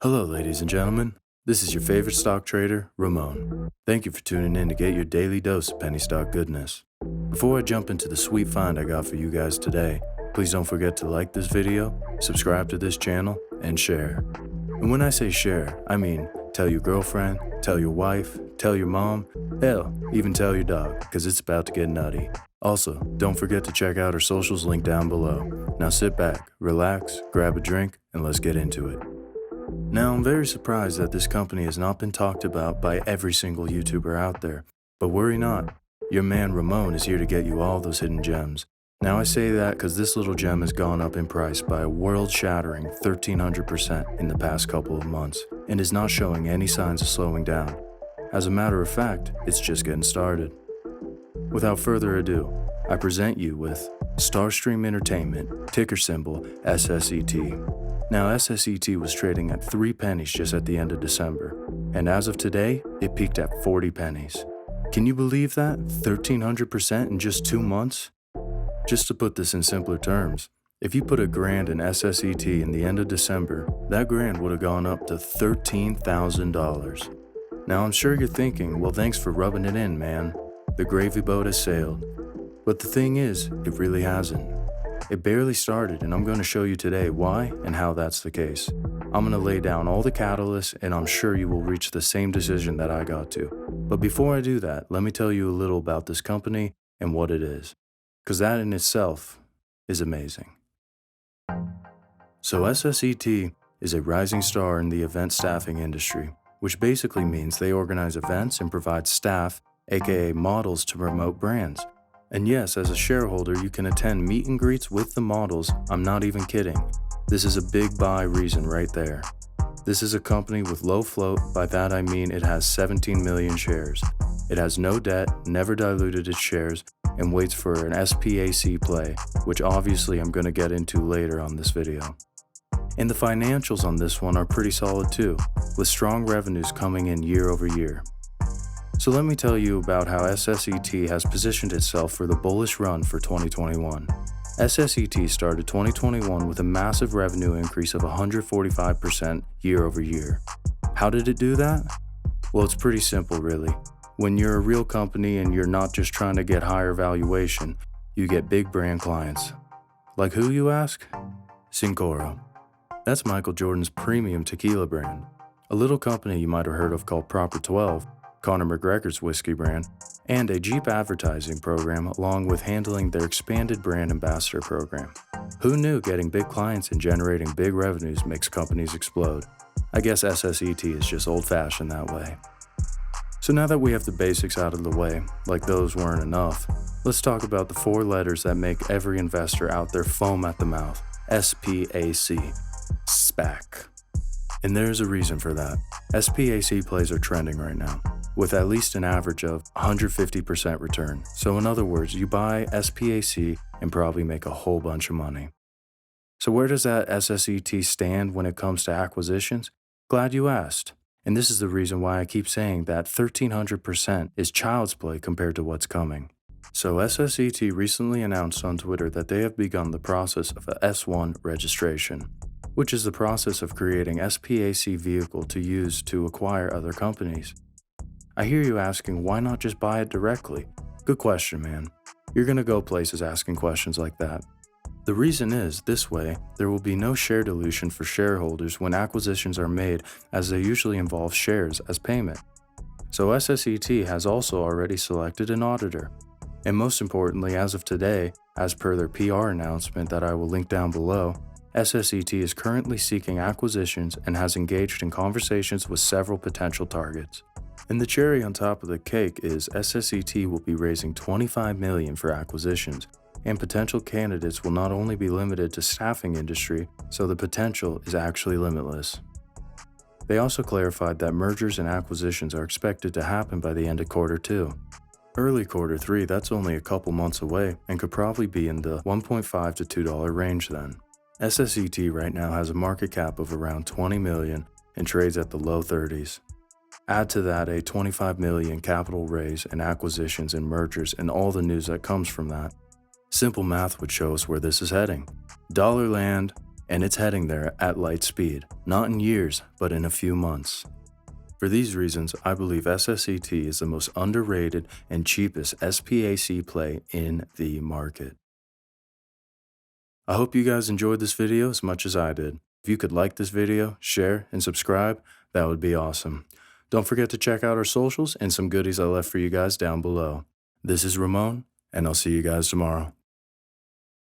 Hello, ladies and gentlemen. This is your favorite stock trader, Ramon. Thank you for tuning in to get your daily dose of penny stock goodness. Before I jump into the sweet find I got for you guys today, please don't forget to like this video, subscribe to this channel, and share. And when I say share, I mean tell your girlfriend, tell your wife, tell your mom, hell, even tell your dog, because it's about to get nutty. Also, don't forget to check out our socials linked down below. Now sit back, relax, grab a drink, and let's get into it. Now, I'm very surprised that this company has not been talked about by every single YouTuber out there, but worry not. Your man Ramon is here to get you all those hidden gems. Now I say that because this little gem has gone up in price by a world-shattering 1,300% in the past couple of months, and is not showing any signs of slowing down. As a matter of fact, it's just getting started. Without further ado, I present you with Starstream Entertainment, ticker symbol SSET. Now, SSET was trading at 3 pennies just at the end of December, and as of today, it peaked at 40 pennies. Can you believe that? 1,300% in just 2 months? Just to put this in simpler terms, if you put $1,000 in SSET in the end of December, that grand would have gone up to $13,000. Now, I'm sure you're thinking, well, thanks for rubbing it in, man. The gravy boat has sailed. But the thing is, it really hasn't. It barely started, and I'm going to show you today why and how that's the case. I'm going to lay down all the catalysts, and I'm sure you will reach the same decision that I got to. But before I do that, let me tell you a little about this company and what it is, because that in itself is amazing. So SSET is a rising star in the event staffing industry, which basically means they organize events and provide staff, aka models, to promote brands. And yes, as a shareholder, you can attend meet and greets with the models. I'm not even kidding. This is a big buy reason right there. This is a company with low float. By that I mean it has 17 million shares. It has no debt, never diluted its shares, and waits for an SPAC play, which obviously I'm going to get into later on this video. And the financials on this one are pretty solid too, with strong revenues coming in year over year. So let me tell you about how SSET has positioned itself for the bullish run for 2021. SSET started 2021 with a massive revenue increase of 145% year over year. How did it do that? Well, it's pretty simple really. When you're a real company and you're not just trying to get higher valuation, you get big brand clients. Like who, you ask? Cincoro. That's Michael Jordan's premium tequila brand. A little company you might have heard of called Proper 12, Conor McGregor's whiskey brand, and a Jeep advertising program along with handling their expanded brand ambassador program. Who knew getting big clients and generating big revenues makes companies explode? I guess SSET is just old-fashioned that way. So now that we have the basics out of the way, like those weren't enough, let's talk about the 4 letters that make every investor out there foam at the mouth. SPAC. SPAC. And there's a reason for that. SPAC plays are trending right now, with at least an average of 150% return. So in other words, you buy SPAC and probably make a whole bunch of money. So where does that SSET stand when it comes to acquisitions? Glad you asked. And this is the reason why I keep saying that 1,300% is child's play compared to what's coming. So SSET recently announced on Twitter that they have begun the process of a S1 registration, which is the process of creating SPAC vehicle to use to acquire other companies. I hear you asking, why not just buy it directly? Good question, man. You're gonna go places asking questions like that. The reason is, this way, there will be no share dilution for shareholders when acquisitions are made, as they usually involve shares as payment. So SSET has also already selected an auditor. And most importantly, as of today, as per their PR announcement that I will link down below, SSET is currently seeking acquisitions and has engaged in conversations with several potential targets. And the cherry on top of the cake is SSET will be raising $25 million for acquisitions, and potential candidates will not only be limited to staffing industry, so the potential is actually limitless. They also clarified that mergers and acquisitions are expected to happen by the end of quarter 2. Early quarter 3, that's only a couple months away and could probably be in the $1.5 to $2 range then. SSET right now has a market cap of around 20 million and trades at the low 30s. Add to that a 25 million capital raise and acquisitions and mergers and all the news that comes from that. Simple math would show us where this is heading. Dollar land, and it's heading there at light speed, not in years, but in a few months. For these reasons, I believe SSET is the most underrated and cheapest SPAC play in the market. I hope you guys enjoyed this video as much as I did. If you could like this video, share, and subscribe, that would be awesome. Don't forget to check out our socials and some goodies I left for you guys down below. This is Ramon, and I'll see you guys tomorrow.